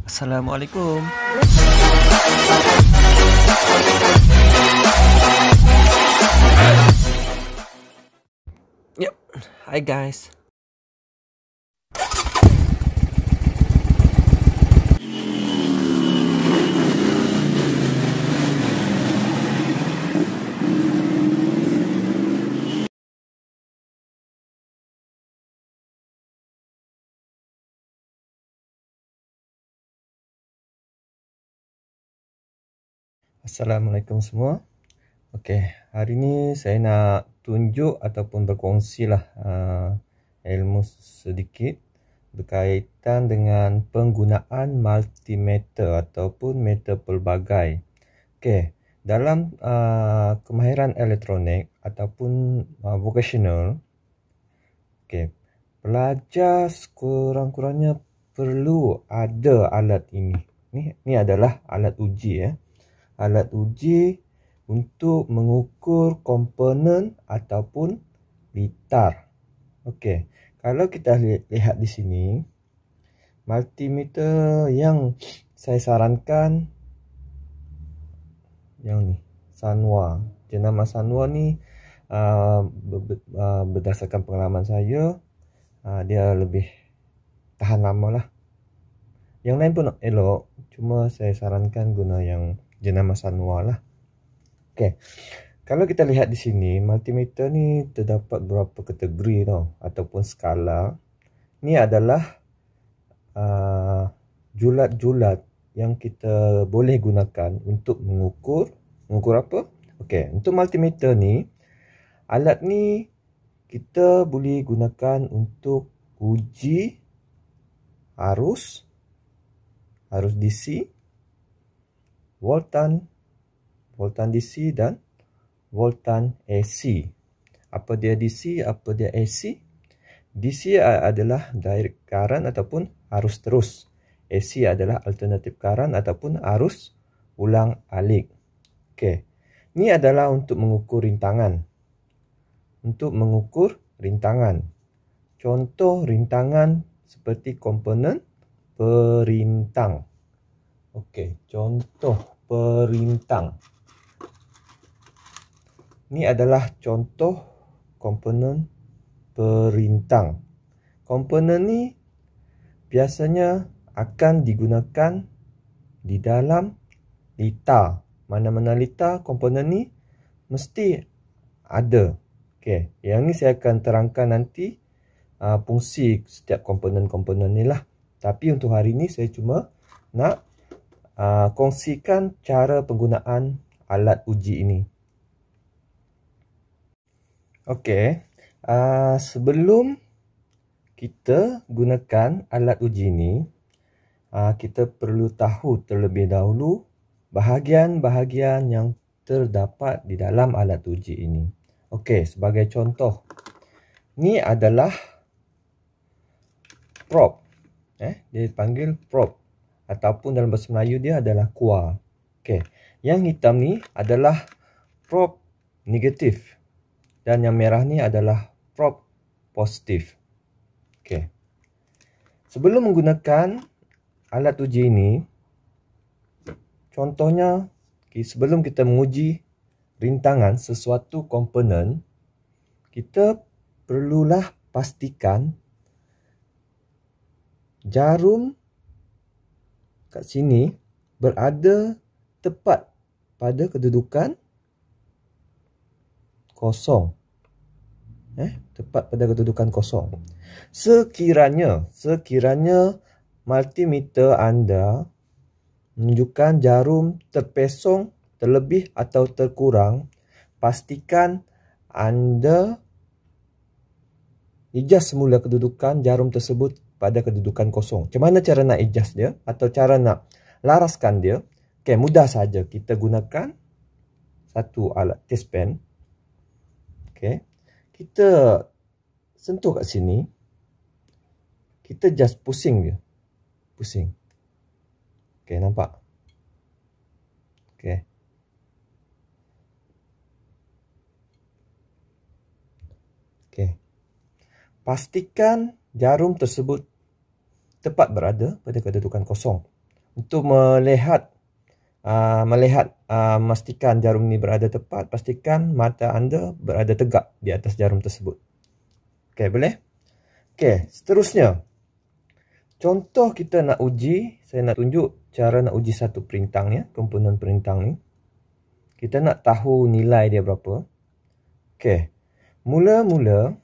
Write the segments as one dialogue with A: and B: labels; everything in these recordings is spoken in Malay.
A: Assalamualaikum. Yep. Hi guys. Assalamualaikum semua. Okey, hari ni saya nak tunjuk ataupun berkongsi lah ilmu sedikit berkaitan dengan penggunaan multimeter ataupun meter pelbagai. Okey, dalam kemahiran elektronik ataupun vocational, okey, pelajar sekurang-kurangnya perlu ada alat ini. Ni adalah alat uji ya. Alat uji untuk mengukur komponen ataupun litar. Okey, kalau kita lihat di sini, multimeter yang saya sarankan yang ni, Sanwa. Jenama Sanwa ni berdasarkan pengalaman saya, dia lebih tahan lama lah. Yang lain pun elok, cuma saya sarankan guna yang jenama Sanwa lah. Okey. Kalau kita lihat di sini, multimeter ni terdapat beberapa kategori tau ataupun skala. Ini adalah julat-julat yang kita boleh gunakan untuk mengukur apa? Okey, untuk multimeter ni, alat ni kita boleh gunakan untuk uji arus DC, voltan DC dan voltan AC. Apa dia DC, apa dia AC? DC adalah direct current ataupun arus terus. AC adalah alternative current ataupun arus ulang-alik. Okey. Ini adalah untuk mengukur rintangan. Contoh rintangan seperti komponen perintang. Okey, contoh perintang. Ini adalah contoh komponen perintang. Komponen ni biasanya akan digunakan di dalam litar. Mana-mana litar komponen ni mesti ada. Okey, yang ni saya akan terangkan nanti fungsi setiap komponen-komponen ni lah. Tapi untuk hari ni saya cuma nak kongsikan cara penggunaan alat uji ini. Okey, sebelum kita gunakan alat uji ini, kita perlu tahu terlebih dahulu bahagian-bahagian yang terdapat di dalam alat uji ini. Okey, sebagai contoh, ini adalah probe. Dia dipanggil probe ataupun dalam bahasa Melayu dia adalah kuar. Okey, yang hitam ni adalah probe negatif dan yang merah ni adalah probe positif. Okey. Sebelum menggunakan alat uji ini, contohnya sebelum kita menguji rintangan sesuatu komponen, kita perlulah pastikan jarum kat sini berada tepat pada kedudukan kosong. Tepat pada kedudukan kosong. Sekiranya multimeter anda menunjukkan jarum terpesong terlebih atau terkurang, pastikan anda adjust semula kedudukan jarum tersebut pada kedudukan kosong. Macam mana cara nak adjust dia atau cara nak laraskan dia? Okey, mudah saja. Kita gunakan satu alat test pen. Okey. Kita sentuh kat sini. Kita just pusing dia. Pusing. Okey, nampak? Okey. Okey. Pastikan jarum tersebut tepat berada pada kedudukan kosong. untuk memastikan jarum ni berada tepat, pastikan mata anda berada tegak di atas jarum tersebut. Okey, boleh? Okey, seterusnya. Contoh kita nak uji, saya nak tunjuk cara nak uji satu perintang ya, komponen perintang ni. Kita nak tahu nilai dia berapa. Okey. Mula-mula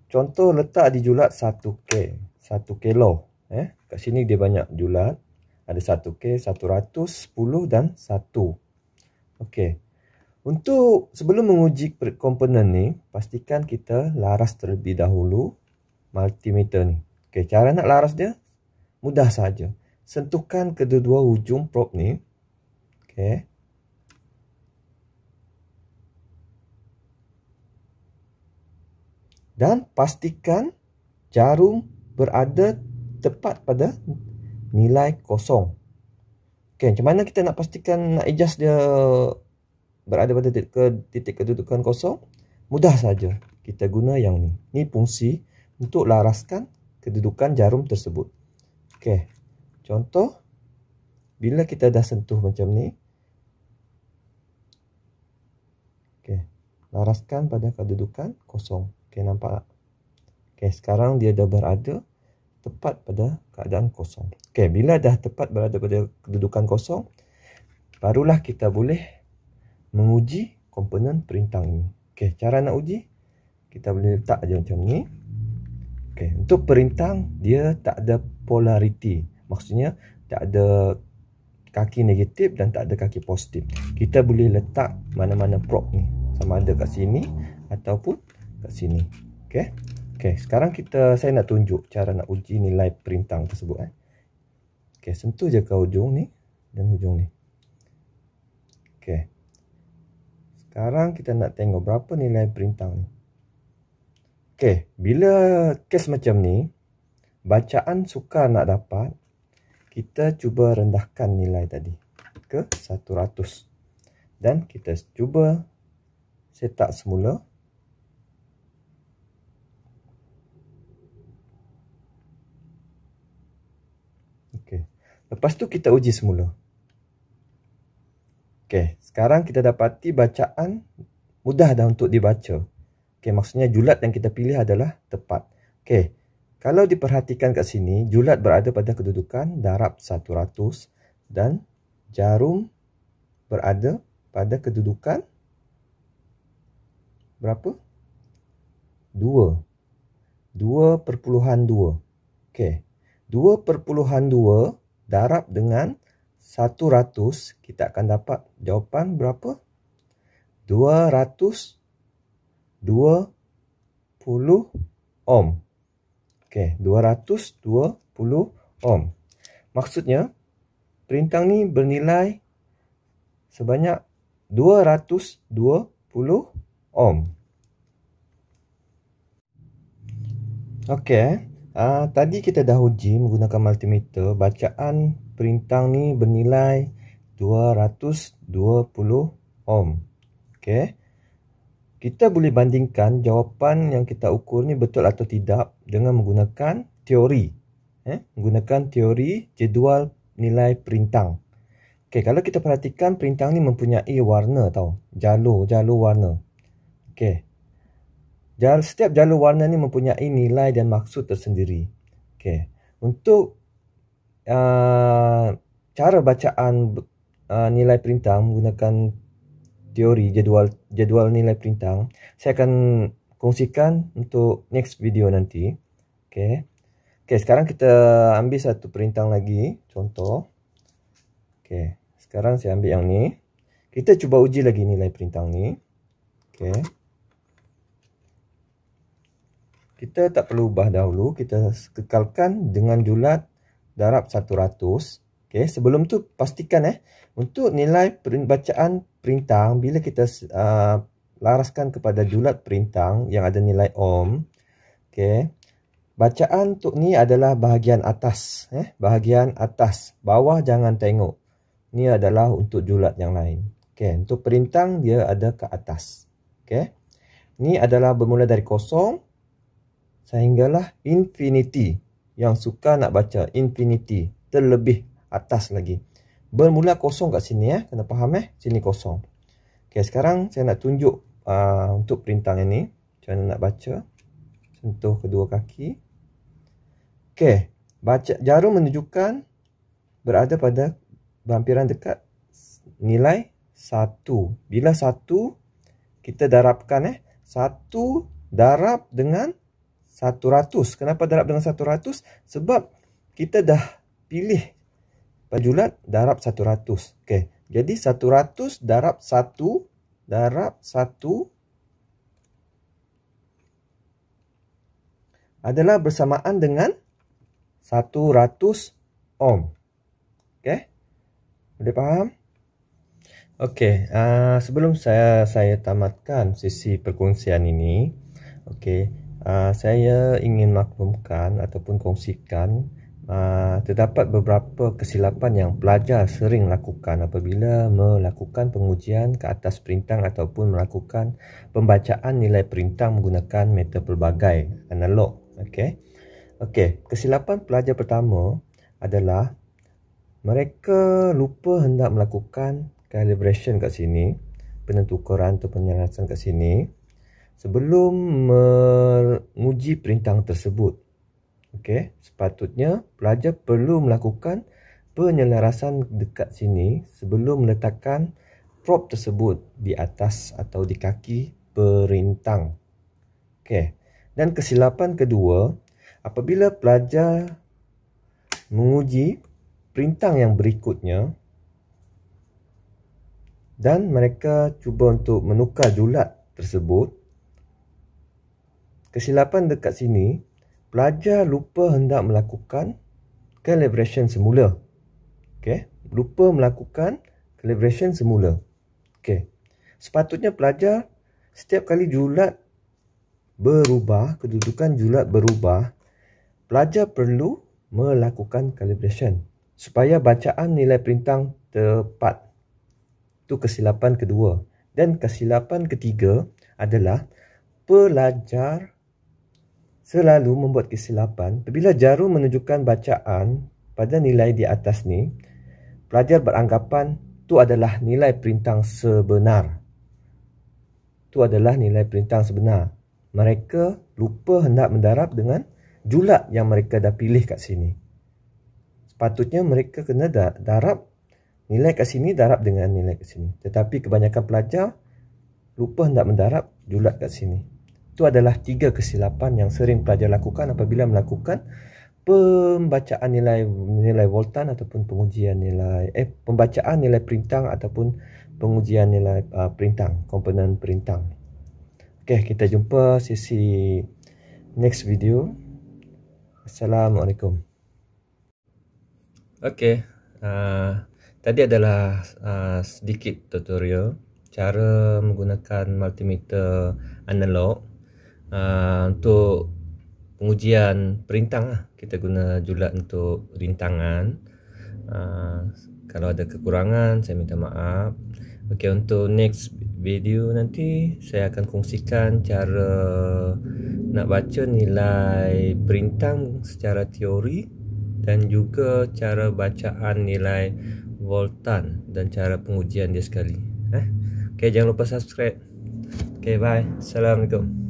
A: contoh letak di julat 1K, 1 kilo. Kat sini dia banyak julat. Ada 1K, 100, 10 dan 1. Okey. Untuk sebelum menguji komponen ni, pastikan kita laras terlebih dahulu multimeter ni. Okey, cara nak laras dia mudah saja. Sentuhkan kedua-dua hujung probe ni. Okey. Dan pastikan jarum berada tepat pada nilai kosong. Okey, macam mana kita nak pastikan, nak adjust dia berada pada titik kedudukan kosong? Mudah saja. Kita guna yang ni. Ni fungsi untuk laraskan kedudukan jarum tersebut. Okey. Contoh, bila kita dah sentuh macam ni. Okey. Laraskan pada kedudukan kosong. Okey, nampak tak? Okey, sekarang dia dah berada tepat pada keadaan kosong. Okey, bila dah tepat berada pada kedudukan kosong, barulah kita boleh menguji komponen perintang ini. Okey, cara nak uji, kita boleh letak aja macam ni. Okey, untuk perintang dia tak ada polarity. Maksudnya tak ada kaki negatif dan tak ada kaki positif. Kita boleh letak mana-mana probe ni, sama ada kat sini ataupun kat sini. Okey. Okey, sekarang saya nak tunjuk cara nak uji nilai perintang tersebut. Okey, sentuh je ke hujung ni dan hujung ni. Okey. Sekarang kita nak tengok berapa nilai perintang ni. Okey, bila kes macam ni, bacaan sukar nak dapat, kita cuba rendahkan nilai tadi ke 100. Dan kita cuba setak semula. Okey. Lepas tu kita uji semula. Okey, sekarang kita dapati bacaan mudah dah untuk dibaca. Okey, maksudnya julat yang kita pilih adalah tepat. Okey. Kalau diperhatikan kat sini, julat berada pada kedudukan darab 100 dan jarum berada pada kedudukan berapa? 2. 2/2. Okey. 2/2 darab dengan 100, kita akan dapat jawapan berapa? 220 ohm. Okey, 220 ohm. Maksudnya, perintang ni bernilai sebanyak 220 ohm. Okey, tadi kita dah uji menggunakan multimeter. Bacaan perintang ni bernilai 220 ohm. Okey. Kita boleh bandingkan jawapan yang kita ukur ni betul atau tidak dengan menggunakan teori. Menggunakan teori jadual nilai perintang. Okey, kalau kita perhatikan perintang ni mempunyai warna tau. Jalur warna. Okey. Setiap jalur warna ni mempunyai nilai dan maksud tersendiri. Okey. Untuk cara bacaan nilai perintang menggunakan teori jadual nilai perintang, saya akan kongsikan untuk next video nanti. Okey. Okey, sekarang kita ambil satu perintang lagi, contoh. Okey, sekarang saya ambil yang ni. Kita cuba uji lagi nilai perintang ni. Okey. Kita tak perlu ubah dahulu, kita kekalkan dengan julat darab 100. Okey, sebelum tu pastikan untuk nilai bacaan perintang, bila kita laraskan kepada julat perintang yang ada nilai ohm, okey, bacaan untuk ni adalah bahagian atas, bahagian atas, bawah jangan tengok. Ni adalah untuk julat yang lain. Okey, untuk perintang dia ada ke atas. Okey. Ni adalah bermula dari kosong sehinggalah infinity. yang suka nak baca infinity, terlebih atas lagi. Bermula kosong kat sini ya, kena faham sini kosong. Okey, sekarang saya nak tunjuk untuk perintah ini macam mana nak baca. Sentuh kedua kaki. Okey, baca jarum menunjukkan berada pada berhampiran dekat nilai 1. Bila 1 kita darabkan 1 darab dengan 100. Kenapa darab dengan 100? Sebab kita dah pilih pajulat darab 100. Okey, jadi 100 darab 1 adalah bersamaan dengan 100 ohm. Okey, boleh faham? Okey, sebelum saya tamatkan sesi perkongsian ini, okey, saya ingin maklumkan ataupun kongsikan terdapat beberapa kesilapan yang pelajar sering lakukan apabila melakukan pengujian ke atas perintang ataupun melakukan pembacaan nilai perintang menggunakan meter pelbagai analog. Okey, kesilapan pelajar pertama adalah mereka lupa hendak melakukan calibration kat sini, penentukan atau penyelarasan kat sini sebelum menguji perintah tersebut. Okey, sepatutnya pelajar perlu melakukan penyelarasan dekat sini sebelum meletakkan probe tersebut di atas atau di kaki perintah. Okey, dan kesilapan kedua, apabila pelajar menguji perintah yang berikutnya dan mereka cuba untuk menukar julat tersebut, kesilapan dekat sini, pelajar lupa hendak melakukan calibration semula. Okey, lupa melakukan calibration semula. Okey, sepatutnya pelajar setiap kali julat berubah, kedudukan julat berubah, pelajar perlu melakukan calibration supaya bacaan nilai perintah tepat. Itu kesilapan kedua. Dan kesilapan ketiga adalah pelajar selalu membuat kesilapan apabila jarum menunjukkan bacaan pada nilai di atas ni, pelajar beranggapan itu adalah nilai perintah sebenar. Itu adalah nilai perintah sebenar. Mereka lupa hendak mendarab dengan julat yang mereka dah pilih kat sini. Sepatutnya mereka kena darab nilai kat sini, darab dengan nilai kat sini. Tetapi kebanyakan pelajar lupa hendak mendarab julat kat sini. Itu adalah 3 kesilapan yang sering pelajar lakukan apabila melakukan pembacaan nilai voltan ataupun pengujian nilai pembacaan nilai perintah ataupun pengujian nilai perintah, komponen perintah. Okey, kita jumpa sesi next video. Assalamualaikum. Okey, tadi adalah sedikit tutorial cara menggunakan multimeter analog untuk pengujian perintah. Kita guna julat untuk rintangan. Kalau ada kekurangan saya minta maaf. Okey, untuk next video nanti saya akan kongsikan cara nak baca nilai perintah secara teori dan juga cara bacaan nilai voltan dan cara pengujian dia sekali. Okey, jangan lupa subscribe. Okey, bye. Assalamualaikum.